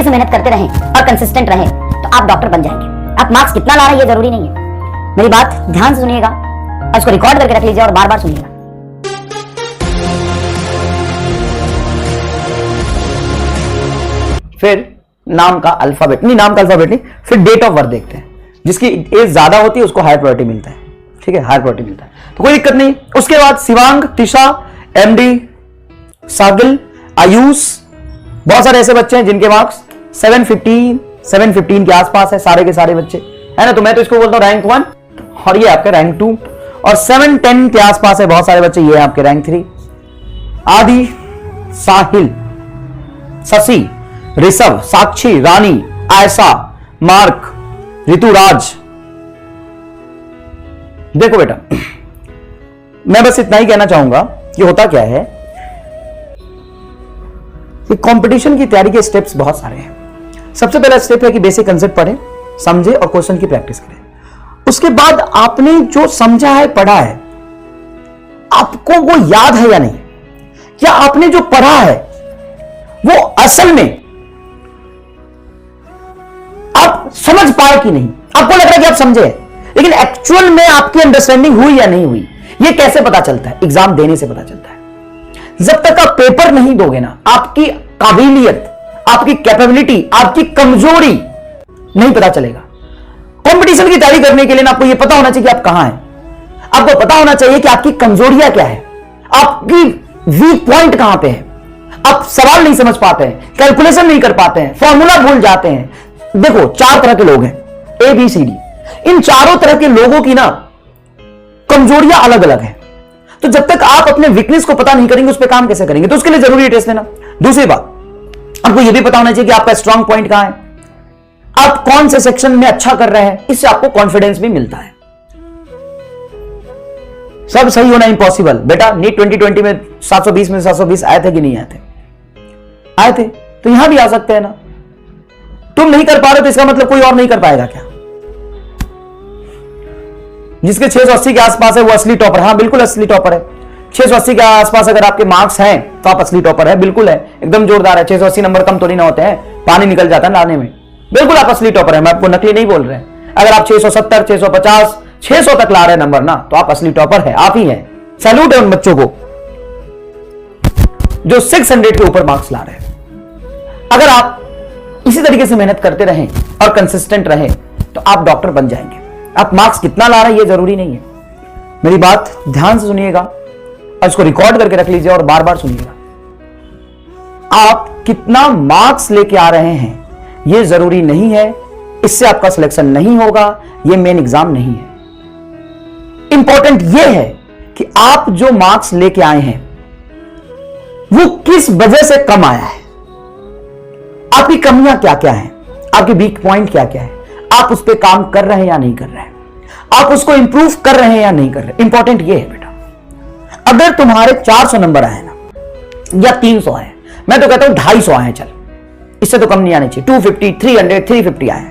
तरीके से मेहनत करते रहें और कंसिस्टेंट रहें तो आप डॉक्टर बन जाएंगे। आप मार्क्स कितना ला रहे हैं ये जरूरी नहीं है। मेरी बात ध्यान से सुनिएगा और इसको रिकॉर्ड करके रख लीजिए और बार बार सुनिएगा। फिर नाम का अल्फाबेट नहीं, फिर डेट ऑफ बर्थ देखते हैं। जिसकी एज ज्यादा होती है उसको हायर प्रायोरिटी मिलता है, ठीक है, हायर प्रायोरिटी मिलता है, तो कोई दिक्कत नहीं। उसके बाद शिवांग, तिशा, एमडी, सागिल, आयुष, बहुत सारे ऐसे बच्चे हैं जिनके मार्क्स 715 के आसपास है, सारे के सारे बच्चे है ना। तो मैं तो इसको बोलता हूं रैंक 1 और ये आपके रैंक 2, और 710 के आसपास है बहुत सारे बच्चे, ये आपके रैंक 3। आदि, साहिल, शशि, ऋषभ, साक्षी, रानी, आयशा, मार्क, ऋतुराज। देखो बेटा, मैं बस इतना ही कहना चाहूंगा कि होता क्या है कि कंपटीशन की तैयारी के स्टेप्स बहुत सारे हैं। सबसे पहला स्टेप है कि बेसिक कंसेप्ट पढ़ें, समझे और क्वेश्चन की प्रैक्टिस करें। उसके बाद आपने जो समझा है, पढ़ा है, आपको वो याद है या नहीं, या आपने जो पढ़ा है वो असल में आप समझ पाए कि नहीं। आपको लग रहा है कि आप समझे, लेकिन एक्चुअल में आपकी अंडरस्टैंडिंग हुई या नहीं हुई, ये कैसे पता चलता है? एग्जाम देने से पता चलता है। जब तक आप पेपर नहीं दोगे ना, आपकी काबिलियत, आपकी कैपेबिलिटी, आपकी कमजोरी नहीं पता चलेगा। कंपटीशन की तैयारी करने के लिए ना आपको यह पता होना चाहिए कि आप कहां हैं। आपको पता होना चाहिए कि आपकी कमजोरियां क्या है, आपकी वीक पॉइंट कहां पे है। आप सवाल नहीं समझ पाते हैं, कैलकुलेशन नहीं कर पाते हैं, फॉर्मूला भूल जाते हैं। देखो, 4 तरह के लोग हैं, ए बी सी डी। इन चारों तरह के लोगों की ना कमजोरियां अलग अलग हैं। तो जब तक आप अपने वीकनेस को पता नहीं करेंगे, उस पर काम कैसे करेंगे? तो उसके लिए जरूरी है टेस्ट देना। दूसरी बात, आपको यह भी पता होना चाहिए कि आपका स्ट्रांग पॉइंट कहां है, आप कौन से सेक्शन में अच्छा कर रहे हैं। इससे आपको कॉन्फिडेंस भी मिलता है। सब सही होना इम्पॉसिबल। बेटा, नीट 2020 में 720 में 720 आए थे कि नहीं आए थे? आए थे, तो यहां भी आ सकते हैं ना। तुम नहीं कर पा रहे तो इसका मतलब कोई और नहीं कर पाएगा क्या? जिसके 680 के आसपास है वो असली टॉपर। हाँ, बिल्कुल असली टॉपर है। 680 के आसपास अगर आपके मार्क्स हैं तो आप असली टॉपर है, बिल्कुल है, एकदम जोरदार है। 680 नंबर कम थोड़ी ना होते हैं, पानी निकल जाता है लाने में। बिल्कुल आप असली टॉपर है, मैं आपको नकली नहीं बोल रहे हैं। अगर आप 670, 650, 600 तक ला रहे हैं नंबर ना, तो आप असली टॉपर है, आप ही हैं। सैल्यूट है उन बच्चों को जो 600 के ऊपर मार्क्स ला रहे हैं। अगर आप इसी तरीके से मेहनत करते रहें और कंसिस्टेंट रहें तो आप डॉक्टर बन जाएंगे। आप मार्क्स कितना ला रहे हैं ये जरूरी नहीं है। मेरी बात ध्यान से सुनिएगा और इसको रिकॉर्ड करके रख लीजिए और बार बार सुनिएगा। आप कितना मार्क्स लेके आ रहे हैं ये जरूरी नहीं है, इससे आपका सिलेक्शन नहीं होगा, ये मेन एग्जाम नहीं है। इंपॉर्टेंट ये है कि आप जो मार्क्स लेके आए हैं वो किस वजह से कम आया है, आपकी कमियां क्या क्या हैं, आपकी वीक पॉइंट क्या क्या है, आप उस पर काम कर रहे हैं या नहीं कर रहे हैं, आप उसको इंप्रूव कर रहे हैं या नहीं कर रहे। इंपॉर्टेंट ये है बेटा, अगर तुम्हारे 400 नंबर आए ना या 300 आए, मैं तो कहता हूं 250 आए, चल इससे तो कम नहीं आने चाहिए, 250, 300, 350 आए,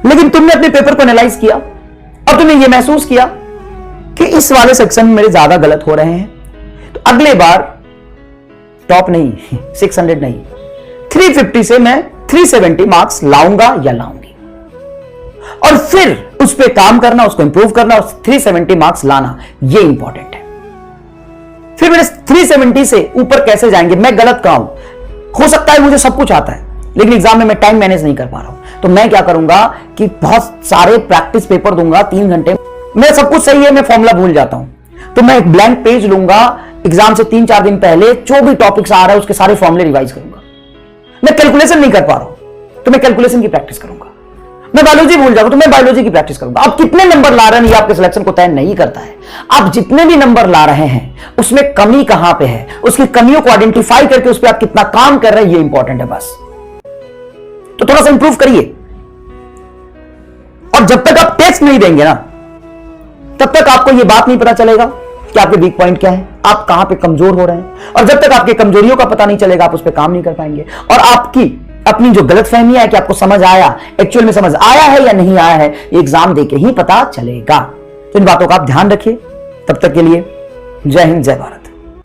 लेकिन तुमने अपने पेपर को एनालाइज किया और तुमने ये महसूस किया कि इस वाले सेक्शन में मेरे ज्यादा गलत हो रहे हैं, तो अगले बार टॉप नहीं, 600 नहीं, 350 से मैं 370 मार्क्स लाऊंगा या लाऊंगी, और फिर उस पर काम करना, उसको इंप्रूव करना और 370 मार्क्स लाना, ये इंपॉर्टेंट है। फिर मेरे 370 से ऊपर कैसे जाएंगे? मैं गलत कहां हूं? हो सकता है मुझे सब कुछ आता है लेकिन एग्जाम में मैं टाइम मैनेज नहीं कर पा रहा हूं, तो मैं क्या करूंगा कि बहुत सारे प्रैक्टिस पेपर दूंगा 3 घंटे। मैं सब कुछ सही है, मैं फॉर्मूला भूल जाता हूं, तो मैं एक ब्लैंक पेज लूंगा, एग्जाम से 3-4 दिन पहले जो भी टॉपिक्स आ रहा है उसके सारे फॉर्मूले रिवाइज करूंगा। मैं कैलकुलेशन नहीं कर पा रहा हूं तो मैं कैलकुलेशन की प्रैक्टिस करूंगा। मैं बायोलॉजी भूल जाऊंगा तो मैं बायोलॉजी की प्रैक्टिस करूंगा। आप कितने नंबर ला रहे हैं ये आपके सिलेक्शन को तय नहीं करता है। आप जितने भी नंबर ला रहे हैं उसमें कमी कहां पे है, उसकी कमियों को आइडेंटिफाई करके उस पर आप कितना काम कर रहे हैं ये इंपॉर्टेंट है बस। तो थोड़ा सा इंप्रूव करिए, और जब तक आप टेस्ट नहीं देंगे ना तब तक आपको यह बात नहीं पता चलेगा कि आपके वीक पॉइंट क्या है, आप कहां पे कमजोर हो रहे हैं, और जब तक आपकी कमजोरियों का पता नहीं चलेगा आप उस पर काम नहीं कर पाएंगे। और आपकी अपनी जो गलतफहमियां है कि आपको समझ आया, एक्चुअल में समझ आया है या नहीं आया है, एग्जाम देके ही पता चलेगा। तो इन बातों का आप ध्यान रखिए। तब तक के लिए जय हिंद, जय भारत।